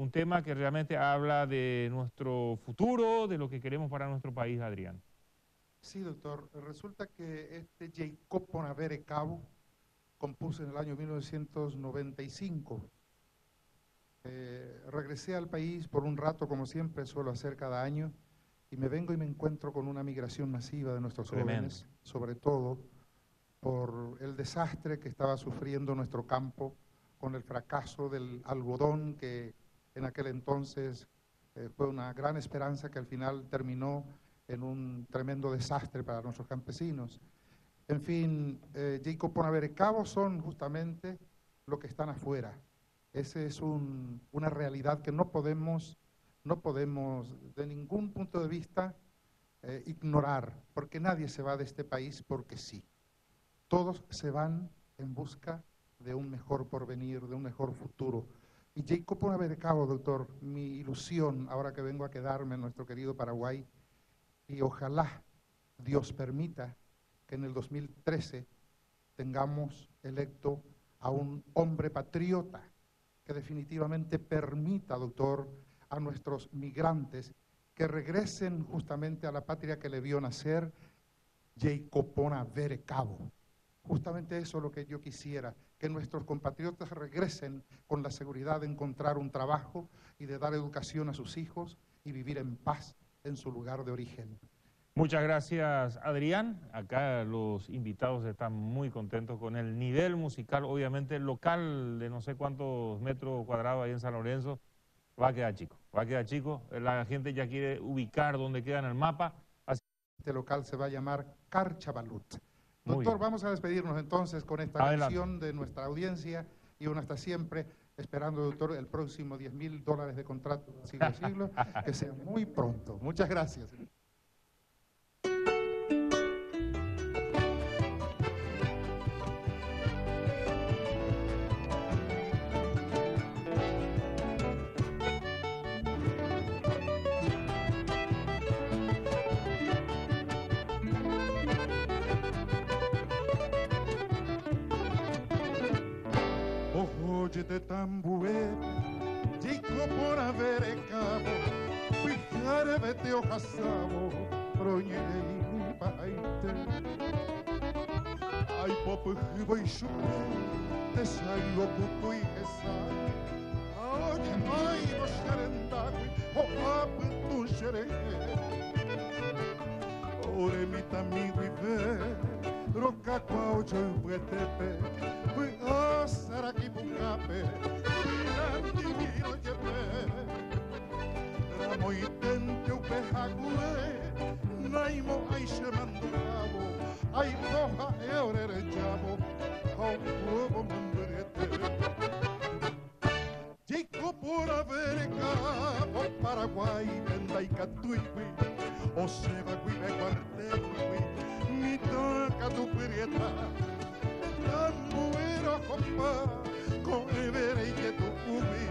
un tema que realmente habla de nuestro futuro, de lo que queremos para nuestro país, Adrián. Sí, doctor. Resulta que este Jacob Bonavere Cabo compuso en el año 1995. Regresé al país por un rato, como siempre suelo hacer cada año, y me vengo y me encuentro con una migración masiva de nuestros jóvenes, sobre todo por el desastre que estaba sufriendo nuestro campo con el fracaso del algodón, que en aquel entonces fue una gran esperanza que al final terminó en un tremendo desastre para nuestros campesinos. En fin, Jacob Bonavere Cabo son justamente los que están afuera. Esa es una realidad que no podemos de ningún punto de vista ignorar, porque nadie se va de este país porque sí. Todos se van en busca de un mejor porvenir, de un mejor futuro. Y Jacob Bonavere Cabo, doctor, mi ilusión ahora que vengo a quedarme en nuestro querido Paraguay, y ojalá Dios permita que en el 2013 tengamos electo a un hombre patriota que definitivamente permita, doctor, a nuestros migrantes que regresen justamente a la patria que le vio nacer, Jacob Bonavere Cabo. Justamente eso es lo que yo quisiera, que nuestros compatriotas regresen con la seguridad de encontrar un trabajo y de dar educación a sus hijos y vivir en paz en su lugar de origen. Muchas gracias, Adrián. Acá los invitados están muy contentos con el nivel musical, obviamente el local de no sé cuántos metros cuadrados ahí en San Lorenzo va a quedar chico, va a quedar chico. La gente ya quiere ubicar dónde queda en el mapa. Así... Este local se va a llamar Carchabalut. Doctor, vamos a despedirnos entonces con esta canción de nuestra audiencia y uno hasta siempre, esperando, doctor, el próximo $10.000 de contrato del siglo de siglo, que sea muy pronto. Muchas gracias. De tambué, Jacob Bonavere Cabo, Pijare vete o hasabo, Proñei paite. Ai popo hibai shupe, te saigo kuku y esa. Oye, mai no sherendagui, o apu tu sherenge. Ore mitamigo y ve, roca kwao joibuetepe. Será que bucape, divino lleve, ramo y tente u pejague, naimo ay shemandabo, ay roja eorere chavo, au huevo mandrete. Jacob Bonavere Cabo, Paraguay, venda y catuigui, o seba guibe cuartegui, mi toca tu prieta. Muero compa, con evere y que tu umi,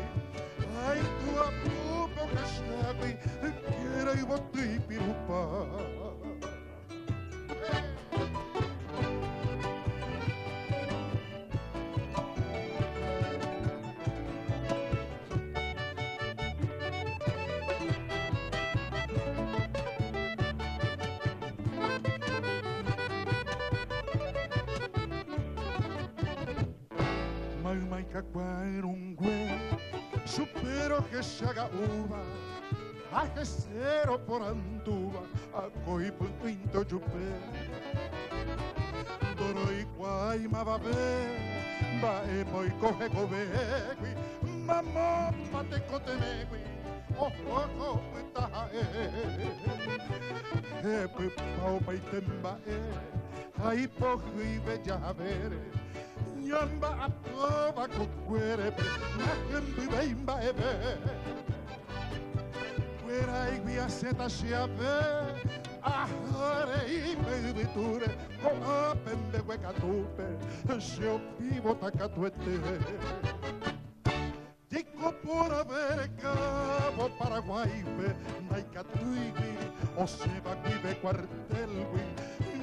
ay tu apupo que shabi, quiera y botu y pirupa. Supero que se haga uva, ajecero por anduva, a coi punto chupé. Doro y guayma va e poi coge covegui, mamma mate cotenegui, ojo pita poi pao pai temba ai pogui bella vere. Nyamba apova kukwere nakembi beimba ebe Kwera igwia seta shiabe ahare imebiture ko apembe wekatupe shio pivo takatuete Jacob Bonavere Cabo Paraguay naikatuigui o seba guibe cuartelgui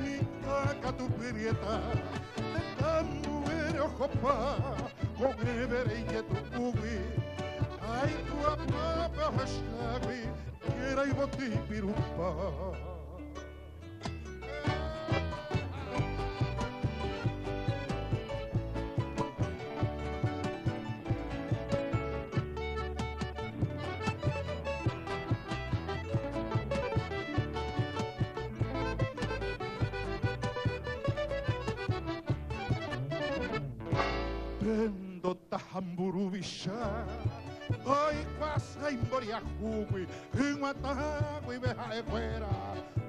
ni takatu pirieta muere ojo pa, con evere y tu ubi, ay tu professionally, quiera y boti pirupa. Prendo tahamburu bisha, oi quasa imboria hugui, humatagui beha fuera,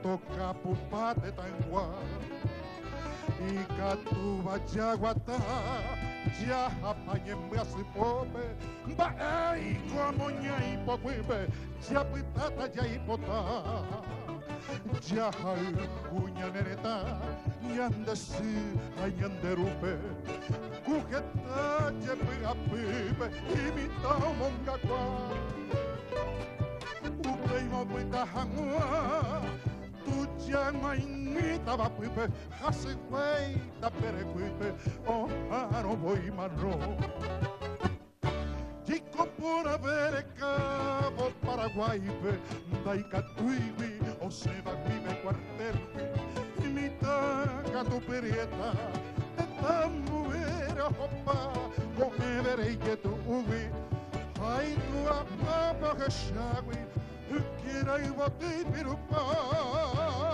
toca pupate tangua, y catuba jaguata, ya apañembe así pope, baei como ñai poquibe, ya pitata ya hipota. Jahal punya nereta nyandasi anyanderupe kuketa jepe apipe imita mongakwa upei mobuita hangua tu jama imita bapipe hasekwei da perequipe oh haro boi marro Chico por avere cavo paraguaipe dai catuivi o se va qui me quarterpi imita catu perieta e tambuera hoppa come verei tu uvi hai tua papa che shagui che rai voti pirupa